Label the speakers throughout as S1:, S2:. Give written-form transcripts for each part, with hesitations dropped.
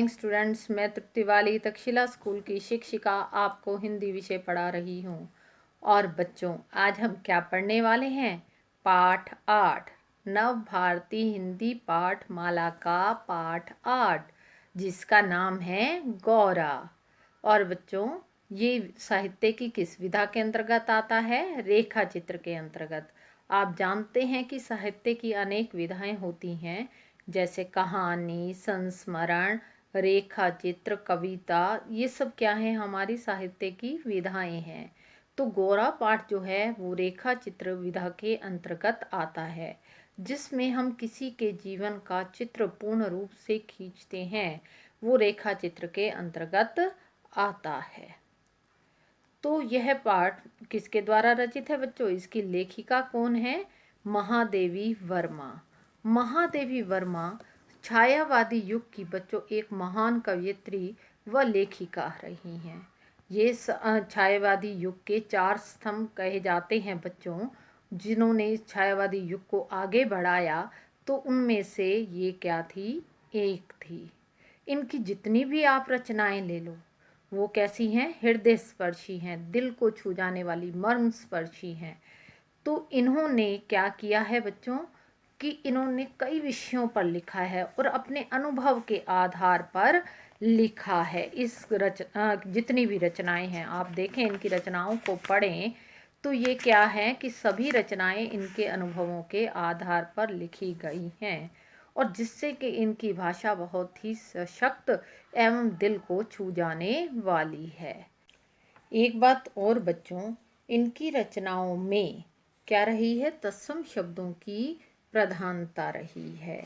S1: Morning students. मैं तृप्ति वाली Takshashila school की शिक्षिका आपको हिंदी विषय पढ़ा रही हूँ। और बच्चों, आज हम क्या पढ़ने वाले हैं? पाठ 8, नव भारतीय हिंदी पाठ माला का पाठ 8, जिसका नाम है गौरा। और बच्चों, ये साहित्य की किस विधा के अंतर्गत आता है? रेखा चित्र के अंतर्गत। आप जानते हैं कि साहित्य की अनेक विधाएं होती हैं, जैसे कहानी, संस्मरण, रेखा चित्र, कविता। ये सब क्या है? हमारी साहित्य की विधाएं हैं। तो गौरा पाठ जो है वो रेखा चित्र विधा के अंतर्गत आता है, जिसमें हम किसी के जीवन का चित्र पूर्ण रूप से खींचते हैं। वो रेखा चित्र के अंतर्गत आता है। तो यह पाठ किसके द्वारा रचित है बच्चों? इसकी लेखिका कौन है? महादेवी वर्मा। महादेवी वर्मा छायावादी युग की बच्चों एक महान कवयित्री व लेखिका रही हैं। ये छायावादी युग के 4 स्तंभ कहे जाते हैं बच्चों, जिन्होंने इस छायावादी युग को आगे बढ़ाया। तो उनमें से ये क्या थी? एक थी। इनकी जितनी भी आप रचनाएं ले लो, वो कैसी हैं? हृदय स्पर्शी हैं, दिल को छू जाने वाली, मर्म स्पर्शी हैं। तो इन्होंने क्या किया है बच्चों कि इन्होंने कई विषयों पर लिखा है और अपने अनुभव के आधार पर लिखा है। जितनी भी रचनाएं हैं, आप देखें, इनकी रचनाओं को पढ़ें तो ये क्या है कि सभी रचनाएं इनके अनुभवों के आधार पर लिखी गई हैं, और जिससे कि इनकी भाषा बहुत ही सशक्त एवं दिल को छू जाने वाली है। एक बात और बच्चों, इनकी रचनाओं में क्या रही है? तत्सम शब्दों की प्रधानता रही है।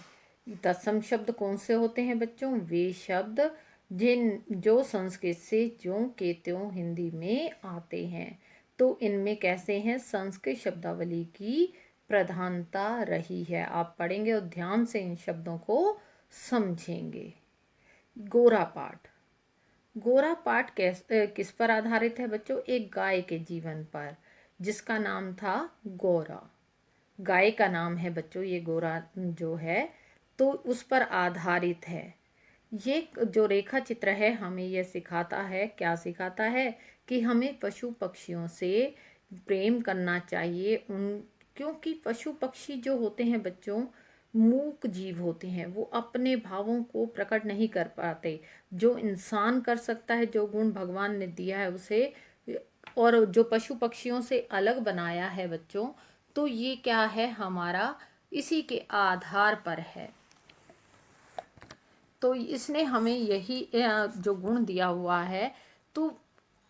S1: तत्सम शब्द कौन से होते हैं बच्चों? वे शब्द जो संस्कृत से ज्यों के त्यों हिंदी में आते हैं। तो इनमें कैसे हैं? संस्कृत शब्दावली की प्रधानता रही है। आप पढ़ेंगे और ध्यान से इन शब्दों को समझेंगे। गोरा पाठ। गोरा पाठ किस पर आधारित है बच्चों? एक गाय के जीवन पर, जिसका नाम था गोरा। गाय का नाम है बच्चों ये गोरा जो है, तो उस पर आधारित है। ये जो रेखा चित्र है हमें यह सिखाता है, क्या सिखाता है? कि हमें पशु पक्षियों से प्रेम करना चाहिए। क्योंकि पशु पक्षी जो होते हैं बच्चों, मूक जीव होते हैं, वो अपने भावों को प्रकट नहीं कर पाते। जो इंसान कर सकता है, जो गुण भगवान ने दिया है उसे, और जो पशु पक्षियों से अलग बनाया है बच्चों, तो ये क्या है? हमारा इसी के आधार पर है। तो इसने हमें यही जो गुण दिया हुआ है। तो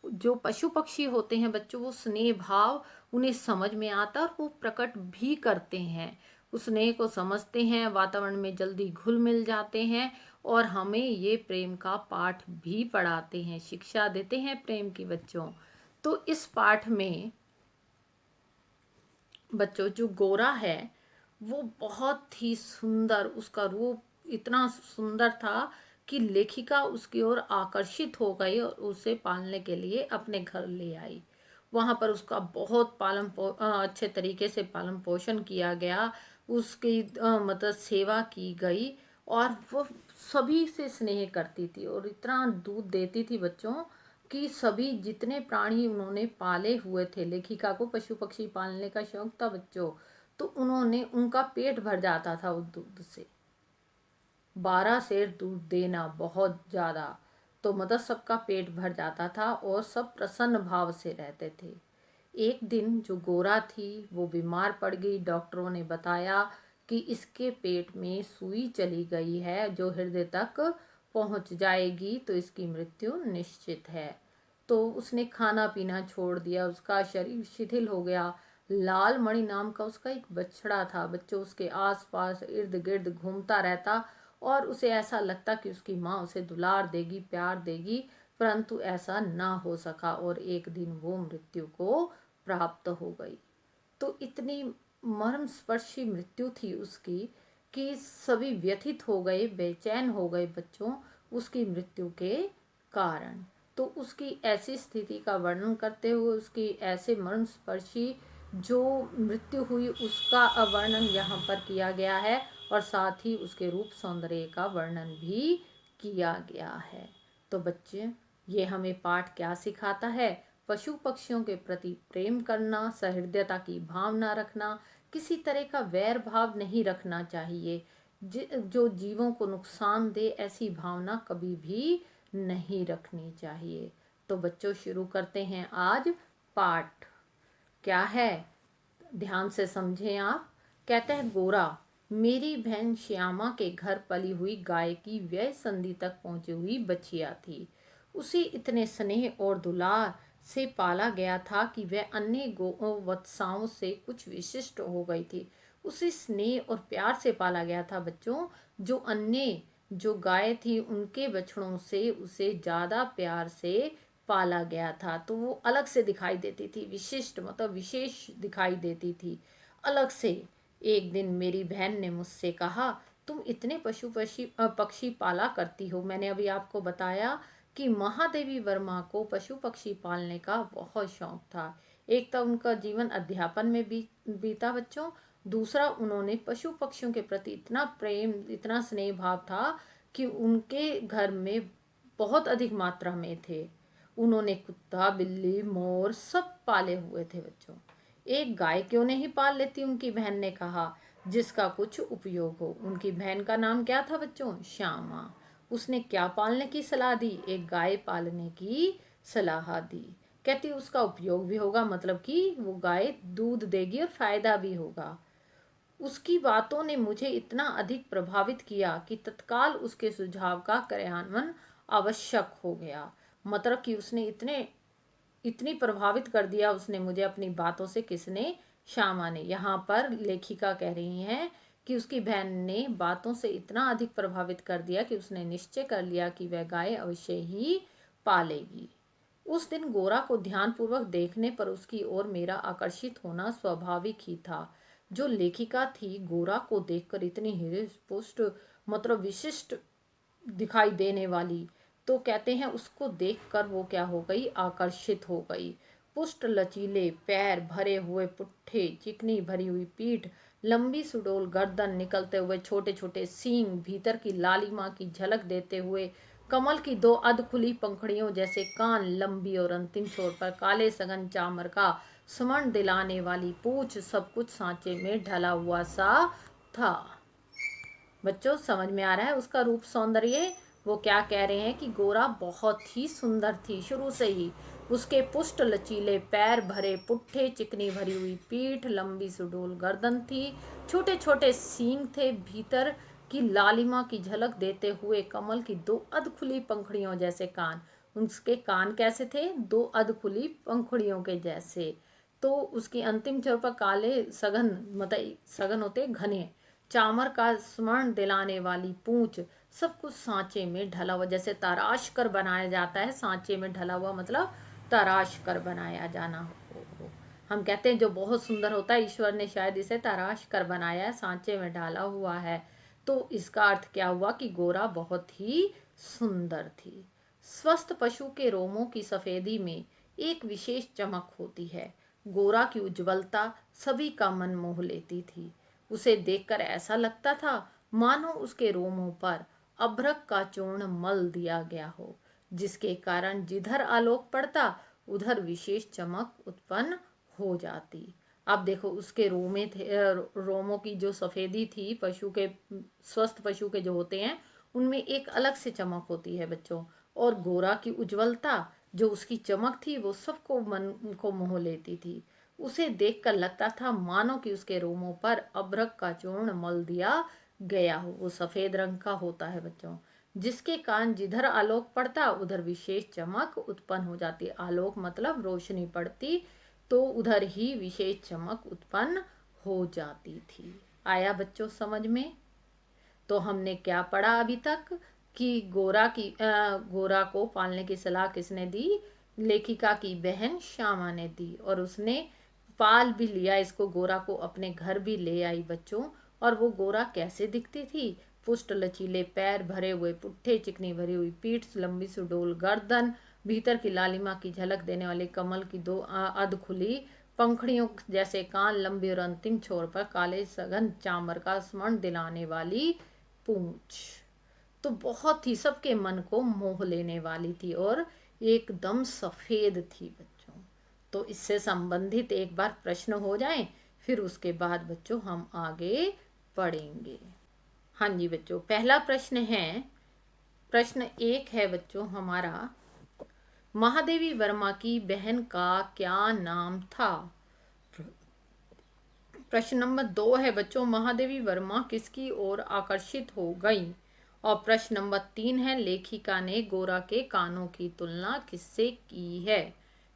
S1: जो पशु पक्षी होते हैं बच्चों, वो स्नेह भाव उन्हें समझ में आता है और वो प्रकट भी करते हैं। उस स्नेह को समझते हैं, वातावरण में जल्दी घुल मिल जाते हैं, और हमें ये प्रेम का पाठ भी पढ़ाते हैं, शिक्षा देते हैं प्रेम की बच्चों। तो इस पाठ में बच्चों जो गोरा है वो बहुत ही सुंदर, उसका रूप इतना सुंदर था कि लेखिका उसकी ओर आकर्षित हो गई और उसे पालने के लिए अपने घर ले आई। वहाँ पर उसका बहुत अच्छे तरीके से पालन पोषण किया गया, उसकी मतलब सेवा की गई, और वो सभी से स्नेह करती थी और इतना दूध देती थी बच्चों कि सभी जितने प्राणी उन्होंने पाले हुए थे, लेखिका को पशु पक्षी पालने का शौक था बच्चों, तो उन्होंने उनका पेट भर जाता था उस दूध से। 12 सेर दूध देना बहुत ज़्यादा, तो मतलब सबका पेट भर जाता था और सब प्रसन्न भाव से रहते थे। एक दिन जो गोरा थी वो बीमार पड़ गई। डॉक्टरों ने बताया कि इसके पेट में सुई चली गई है जो हृदय तक पहुंच जाएगी, तो इसकी मृत्यु निश्चित है। तो उसने खाना पीना छोड़ दिया, उसका शरीर शिथिल हो गया। लाल मणि नाम का उसका एक बछड़ा था बच्चों, उसके आसपास इर्द गिर्द घूमता रहता और उसे ऐसा लगता कि उसकी माँ उसे दुलार देगी, प्यार देगी, परंतु ऐसा ना हो सका और एक दिन वो मृत्यु को प्राप्त हो गई। तो इतनी मर्मस्पर्शी मृत्यु थी उसकी कि सभी व्यथित हो गए, बेचैन हो गए बच्चों उसकी मृत्यु के कारण। तो उसकी ऐसी स्थिति का वर्णन करते हुए, उसकी ऐसे मर्मस्पर्शी जो मृत्यु हुई उसका वर्णन यहाँ पर किया गया है, और साथ ही उसके रूप सौंदर्य का वर्णन भी किया गया है। तो बच्चे, ये हमें पाठ क्या सिखाता है? पशु पक्षियों के प्रति प्रेम करना, सहृदयता की भावना रखना, किसी तरह का वैर भाव नहीं रखना चाहिए। जो जीवों को नुकसान दे, ऐसी भावना कभी भी नहीं रखनी चाहिए। तो बच्चों, शुरू करते हैं आज पाठ। क्या है? ध्यान से समझें आप। कहता है, गोरा मेरी बहन श्यामा के घर पली हुई गाय की व्यय संधि तक पहुंची हुई बछिया थी। उसे इतने स्नेह और दुलार से पाला गया था कि वह अन्य गोवत्साओं से कुछ विशिष्ट हो गई थी। उसे स्नेह और प्यार से पाला गया था बच्चों। जो अन्य जो गाय थी उनके बछड़ों से उसे ज़्यादा प्यार से पाला गया था। तो वो अलग से दिखाई देती थी, विशिष्ट मतलब विशेष दिखाई देती थी, अलग से। एक दिन मेरी बहन ने मुझसे कहा, तुम इतने पक्षी पाला करती हो। मैंने अभी आपको बताया कि महादेवी वर्मा को पशु पक्षी पालने का बहुत शौक था। एक तो उनका जीवन अध्यापन में बीता बच्चों। दूसरा, उन्होंने पशु पक्षियों के प्रति इतना प्रेम, इतना स्नेह भाव था कि उनके घर में बहुत अधिक मात्रा में थे। उन्होंने कुत्ता, बिल्ली, मोर सब पाले हुए थे बच्चों। एक गाय क्यों नहीं पाल लेती, उनकी बहन ने कहा, जिसका कुछ उपयोग हो। उनकी बहन का नाम क्या था बच्चों? श्यामा। उसने क्या पालने की सलाह दी? एक गाय पालने की सलाह दी। कहती उसका उपयोग भी होगा, मतलब कि वो गाय दूध देगी और फायदा भी होगा। उसकी बातों ने मुझे इतना अधिक प्रभावित किया कि तत्काल उसके सुझाव का क्रियान्वयन आवश्यक हो गया। मतलब कि उसने इतनी प्रभावित कर दिया उसने मुझे अपनी बातों से। किसने? श्यामा ने। यहाँ पर लेखिका कह रही हैं कि उसकी बहन ने बातों से इतना अधिक प्रभावित कर दिया कि उसने निश्चय कर लिया कि वह गाय अवश्य ही पालेगी। उस दिन गोरा को ध्यानपूर्वक देखने पर उसकी ओर मेरा आकर्षित होना स्वाभाविक ही था। जो लेखिका थी, गोरा को देखकर इतनी हृदय पुष्ट मतलब विशिष्ट दिखाई देने वाली, तो कहते हैं उसको देखकर वो क्या हो गई? आकर्षित हो गई। पुष्ट लचीले पैर, भरे हुए पुट्ठे, चिकनी भरी हुई पीठ, लंबी सुडौल गर्दन, निकलते हुए छोटे छोटे सींग, भीतर की लालिमा की झलक देते हुए कमल की दो अधखुली पंखड़ियों जैसे कान, लंबी और अंतिम छोर पर काले सघन चामर का स्मरण दिलाने वाली पूंछ, सब कुछ सांचे में ढला हुआ सा था। बच्चों, समझ में आ रहा है उसका रूप सौंदर्य? वो क्या कह रहे हैं कि गोरा बहुत ही सुंदर थी शुरू से ही। उसके पुष्ट लचीले पैर, भरे पुट्ठे, चिकनी भरी हुई पीठ, लंबी सुडौल गर्दन थी, छोटे छोटे सींग थे, भीतर की लालिमा की झलक देते हुए कमल की दो अधखुली पंखुड़ियों जैसे कान। उसके कान कैसे थे? दो अधखुली पंखुड़ियों के जैसे। तो उसकी अंतिम छोर पर काले सघन, मतलब सघन होते घने चामर का स्मरण दिलाने वाली पूंछ, सब कुछ सांचे में ढला हुआ, जैसे तराश कर बनाया जाता है। सांचे में ढला हुआ मतलब तराश कर बनाया जाना हो। हम कहते हैं जो बहुत सुंदर होता है, ईश्वर ने शायद इसे तराश कर बनाया है, सांचे में ढाला हुआ है। तो इसका अर्थ क्या हुआ कि गोरा बहुत ही सुंदर थी। स्वस्थ पशु के रोमों की सफेदी में एक विशेष चमक होती है। गोरा की उज्ज्वलता सभी का मन मोह लेती थी। उसे देखकर ऐसा लगता था मानो उसके रोमों पर अभ्रक का चूर्ण मल दिया गया हो, जिसके कारण जिधर आलोक पड़ता उधर विशेष चमक उत्पन्न हो जाती। अब देखो उसके रोमे थे, रोमों की जो सफेदी थी, पशु के, स्वस्थ पशु के जो होते हैं उनमें एक अलग से चमक होती है बच्चों। और गोरा की उज्ज्वलता, जो उसकी चमक थी, वो सबको मन को मोह लेती थी। उसे देखकर लगता था मानो कि उसके रोमों पर अभ्रक का चूर्ण मल दिया गया हो। वो सफेद रंग का होता है बच्चों, जिसके कारण जिधर आलोक पड़ता उधर विशेष चमक उत्पन्न हो जाती। आलोक मतलब रोशनी पड़ती तो उधर ही विशेष चमक उत्पन्न हो जाती थी। आया बच्चों समझ में? तो हमने क्या पढ़ा अभी तक कि गोरा को पालने की सलाह किसने दी? लेखिका की बहन श्यामा ने दी, और उसने पाल भी लिया इसको। गोरा को अपने घर भी ले आई बच्चों। और वो गोरा कैसे दिखती थी? पुष्ट लचीले पैर, भरे हुए पुट्ठे, चिकनी भरी हुई पीठ, लंबी सुडौल गर्दन, भीतर की लालिमा की झलक देने वाले कमल की दो अध खुली पंखड़ियों जैसे कान, लंबी और अंतिम छोर पर काले सघन चामर का स्मरण दिलाने वाली पूंछ। तो बहुत ही सबके मन को मोह लेने वाली थी और एकदम सफ़ेद थी बच्चों। तो इससे संबंधित एक बार प्रश्न हो जाए, फिर उसके बाद बच्चों हम आगे पढ़ेंगे। हाँ जी बच्चों, पहला प्रश्न है, प्रश्न 1 है बच्चों हमारा, महादेवी वर्मा की बहन का क्या नाम था? प्रश्न नंबर 2 है बच्चों, महादेवी वर्मा किसकी ओर आकर्षित हो गई? और प्रश्न नंबर 3 है, लेखिका ने गोरा के कानों की तुलना किससे की है?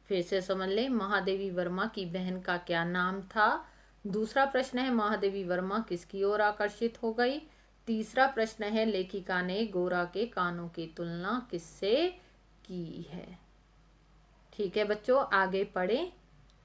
S1: फिर से समझ लें, महादेवी वर्मा की बहन का क्या नाम था? दूसरा प्रश्न है, महादेवी वर्मा किसकी ओर आकर्षित हो गई? तीसरा प्रश्न है, लेखिका ने गोरा के कानों की तुलना किससे की है? ठीक है बच्चों, आगे पढ़ें।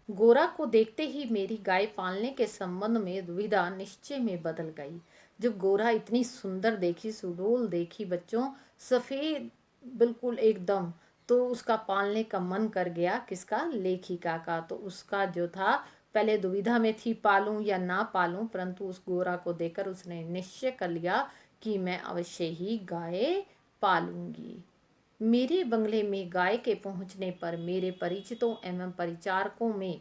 S1: गोरा को देखते ही मेरी गाय पालने के संबंध में दुविधा निश्चय में बदल गई। जब गोरा इतनी सुंदर देखी, सुडौल देखी बच्चों, सफेद बिल्कुल एकदम, तो उसका पालने का मन कर गया। किसका? लेखिका का। तो उसका जो था, पहले दुविधा में थी पालूं या ना पालूं, परंतु उस गोरा को देखकर उसने निश्चय कर लिया कि मैं अवश्य ही गाय पालूंगी। मेरे बंगले में गाय के पहुंचने पर मेरे परिचितों एवं परिचारकों में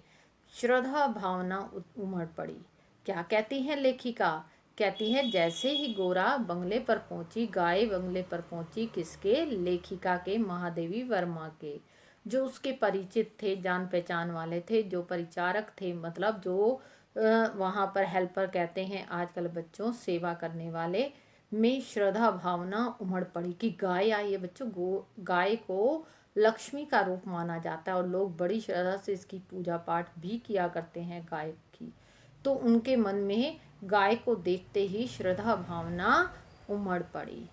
S1: श्रद्धा भावना उमड़ पड़ी। क्या कहती है लेखिका? कहती है, जैसे ही गोरा बंगले पर पहुंची, गाय बंगले पर पहुंची, किसके? लेखिका के, महादेवी वर्मा के। जो उसके परिचित थे, जान पहचान वाले थे, जो परिचारक थे, मतलब जो वहाँ पर हेल्पर कहते हैं आजकल बच्चों, सेवा करने वाले, में श्रद्धा भावना उमड़ पड़ी कि गाय आई है बच्चों। गाय को लक्ष्मी का रूप माना जाता है और लोग बड़ी श्रद्धा से इसकी पूजा पाठ भी किया करते हैं गाय की। तो उनके मन में गाय को देखते ही श्रद्धा भावना उमड़ पड़ी।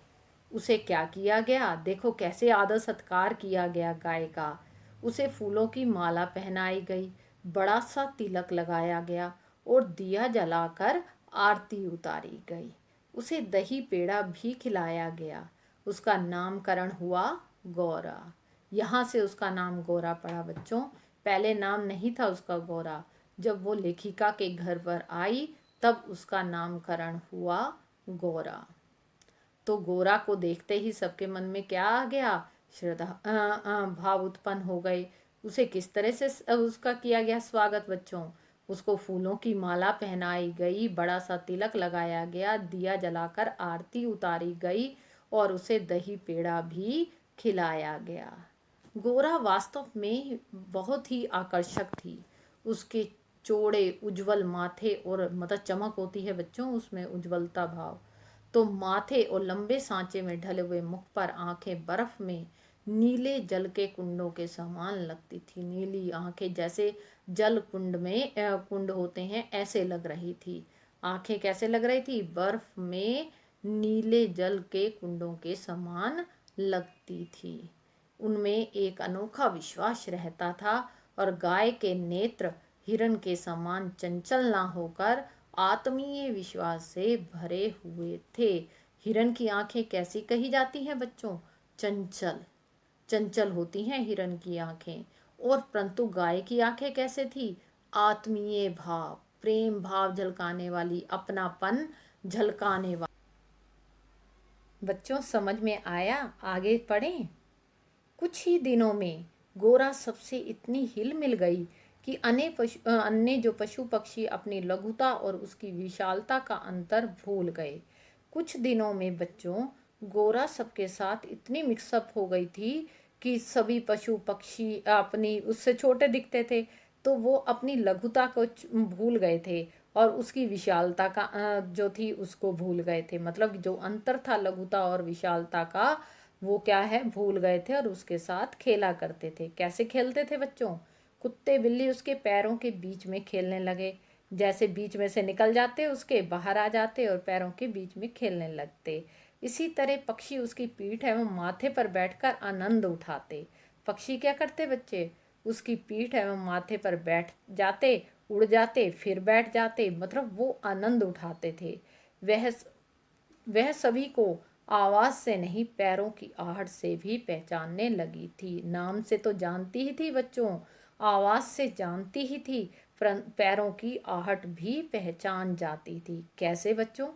S1: उसे क्या किया गया? देखो कैसे आदर सत्कार किया गया गाय का। उसे फूलों की माला पहनाई गई, बड़ा सा तिलक लगाया गया और दिया जलाकर आरती उतारी गई। उसे दही पेड़ा भी खिलाया गया। उसका नामकरण हुआ गौरा। यहाँ से उसका नाम गौरा पड़ा बच्चों। पहले नाम नहीं था उसका गौरा। जब वो लेखिका के घर पर आई, तब उसका नामकरण हुआ गौरा। तो गोरा को देखते ही सबके मन में क्या आ गया? श्रद्धा भाव उत्पन्न हो गए। उसे किस तरह से उसका किया गया स्वागत बच्चों? उसको फूलों की माला पहनाई गई, बड़ा सा तिलक लगाया गया, दिया जलाकर आरती उतारी गई और उसे दही पेड़ा भी खिलाया गया। गोरा वास्तव में बहुत ही आकर्षक थी। उसके चौड़े उज्जवल माथे और मतलब चमक होती है बच्चों उसमें, उज्ज्वलता भाव। तो माथे और लंबे सांचे में ढले हुए मुख पर आंखें बर्फ में नीले जल के कुंडों के समान लगती थी। नीली आंखें जैसे जल कुंड में कुंड होते हैं ऐसे लग रही थी। आंखें कैसे लग रही थी? बर्फ में नीले जल के कुंडों के समान लगती थी। उनमें एक अनोखा विश्वास रहता था और गाय के नेत्र हिरण के समान चंचल ना होकर आत्मीय विश्वास से भरे हुए थे। हिरण की आंखें कैसी कही जाती हैं बच्चों? चंचल। चंचल होती हैं हिरण की आंखें। और परंतु गाय की आंखें कैसे थी? आत्मीय भाव, प्रेम भाव झलकाने वाली, अपनापन झलकाने वाली। बच्चों समझ में आया? आगे पढ़ें। कुछ ही दिनों में गोरा सबसे इतनी हिल मिल गई कि अन्य जो पशु पक्षी अपनी लघुता और उसकी विशालता का अंतर भूल गए। कुछ दिनों में बच्चों गोरा सबके साथ इतनी मिक्सअप हो गई थी कि सभी पशु पक्षी अपनी उससे छोटे दिखते थे, तो वो अपनी लघुता को भूल गए थे और उसकी विशालता का जो थी उसको भूल गए थे। मतलब जो अंतर था लघुता और विशालता का, वो क्या है, भूल गए थे और उसके साथ खेला करते थे। कैसे खेलते थे बच्चों? कुत्ते बिल्ली उसके पैरों के बीच में खेलने लगे। जैसे बीच में से निकल जाते, उसके बाहर आ जाते और पैरों के बीच में खेलने लगते। इसी तरह पक्षी उसकी पीठ एवं माथे पर बैठकर आनंद उठाते। पक्षी क्या करते बच्चे? उसकी पीठ एवं माथे पर बैठ जाते, उड़ जाते, फिर बैठ जाते, मतलब वो आनंद उठाते थे। वह वह सभी को आवाज से नहीं, पैरों की आहट से भी पहचानने लगी थी। नाम से तो जानती ही थी बच्चों, आवाज से जानती ही थी, पैरों की आहट भी पहचान जाती थी। कैसे बच्चों?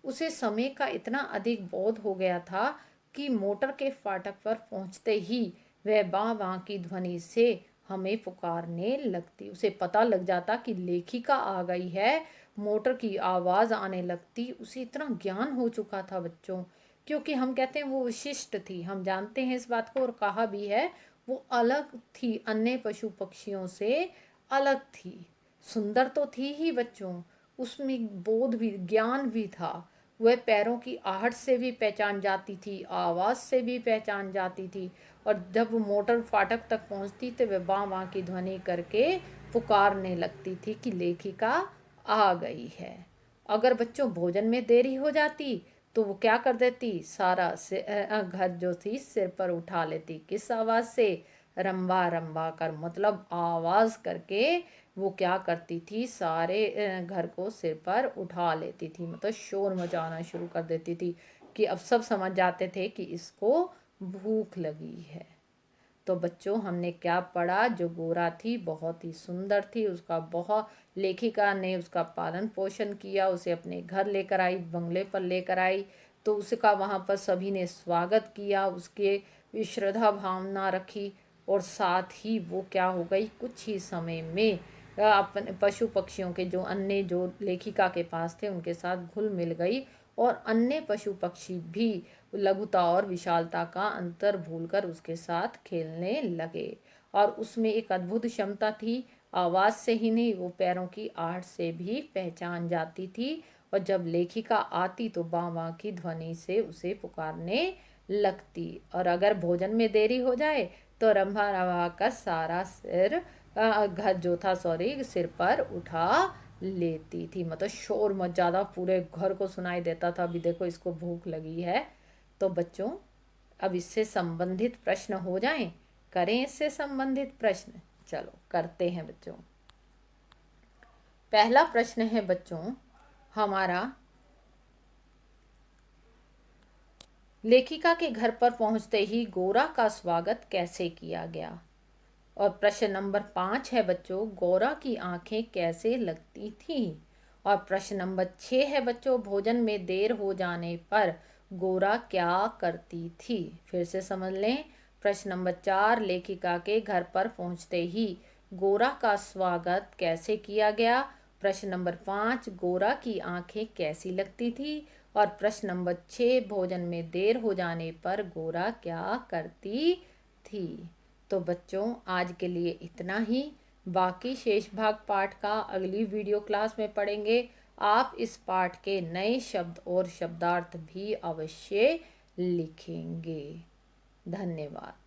S1: उसे समय का इतना अधिक बोध हो गया था कि मोटर के फाटक पर पहुंचते ही वह बाँ बाँ की ध्वनि से हमें पुकारने लगती। उसे पता लग जाता कि लेखिका आ गई है, मोटर की आवाज़ आने लगती। उसे इतना ज्ञान हो चुका था बच्चों, क्योंकि हम कहते हैं वो विशिष्ट थी, हम जानते हैं इस बात को और कहा भी है, वो अलग थी, अन्य पशु पक्षियों से अलग थी। सुंदर तो थी ही बच्चों, उसमें बोध भी, ज्ञान भी था। वह पैरों की आहट से भी पहचान जाती थी, आवाज़ से भी पहचान जाती थी। और जब वो मोटर फाटक तक पहुंचती तो वह बाँ बाँ की ध्वनि करके पुकारने लगती थी कि लेखिका आ गई है। अगर बच्चों भोजन में देरी हो जाती तो वो क्या कर देती, सारा से घर जो थी सिर पर उठा लेती। किस आवाज़ से, रंबा रंबा कर, मतलब आवाज़ करके वो क्या करती थी, सारे घर को सिर पर उठा लेती थी, मतलब शोर मचाना शुरू कर देती थी कि अब सब समझ जाते थे कि इसको भूख लगी है। तो बच्चों हमने क्या पढ़ा, जो गोरा थी बहुत ही सुंदर थी, उसका बहुत, लेखिका ने उसका पालन पोषण किया, उसे अपने घर लेकर आई, बंगले पर लेकर आई। तो उसका वहाँ पर सभी ने स्वागत किया, उसके श्रद्धा भावना रखी, और साथ ही वो क्या हो गई, कुछ ही समय में अपने पशु पक्षियों के जो अन्य जो लेखिका के पास थे उनके साथ घुल मिल गई, और अन्य पशु पक्षी भी लघुता और विशालता का अंतर भूलकर उसके साथ खेलने लगे। और उसमें एक अद्भुत क्षमता थी, आवाज़ से ही नहीं, वो पैरों की आहट से भी पहचान जाती थी। और जब लेखिका आती तो बाँ बाँ की ध्वनि से उसे पुकारने लगती। और अगर भोजन में देरी हो जाए तो रंभा रंभा कर सारा सिर घर जो था, सॉरी, सिर पर उठा लेती थी, मतलब शोर मच ज्यादा, पूरे घर को सुनाई देता था अभी देखो इसको भूख लगी है। तो बच्चों अब इससे संबंधित प्रश्न हो जाएं, करें इससे संबंधित प्रश्न, चलो करते हैं बच्चों। पहला प्रश्न है बच्चों हमारा, लेखिका के घर पर पहुंचते ही गोरा का स्वागत कैसे किया गया। और प्रश्न नंबर 5 है बच्चों, गौरा की आंखें कैसे लगती थीं। और प्रश्न नंबर 6 है बच्चों, भोजन में देर हो जाने पर गोरा क्या करती थी। फिर से समझ लें, प्रश्न नंबर 4, लेखिका के घर पर पहुंचते ही गोरा का स्वागत कैसे किया गया। प्रश्न नंबर 5, गोरा की आंखें कैसी लगती थी। और प्रश्न नंबर 6, भोजन में देर हो जाने पर गोरा क्या करती थी। तो बच्चों आज के लिए इतना ही, बाकी शेष भाग पाठ का अगली वीडियो क्लास में पढ़ेंगे। आप इस पाठ के नए शब्द और शब्दार्थ भी अवश्य लिखेंगे। धन्यवाद।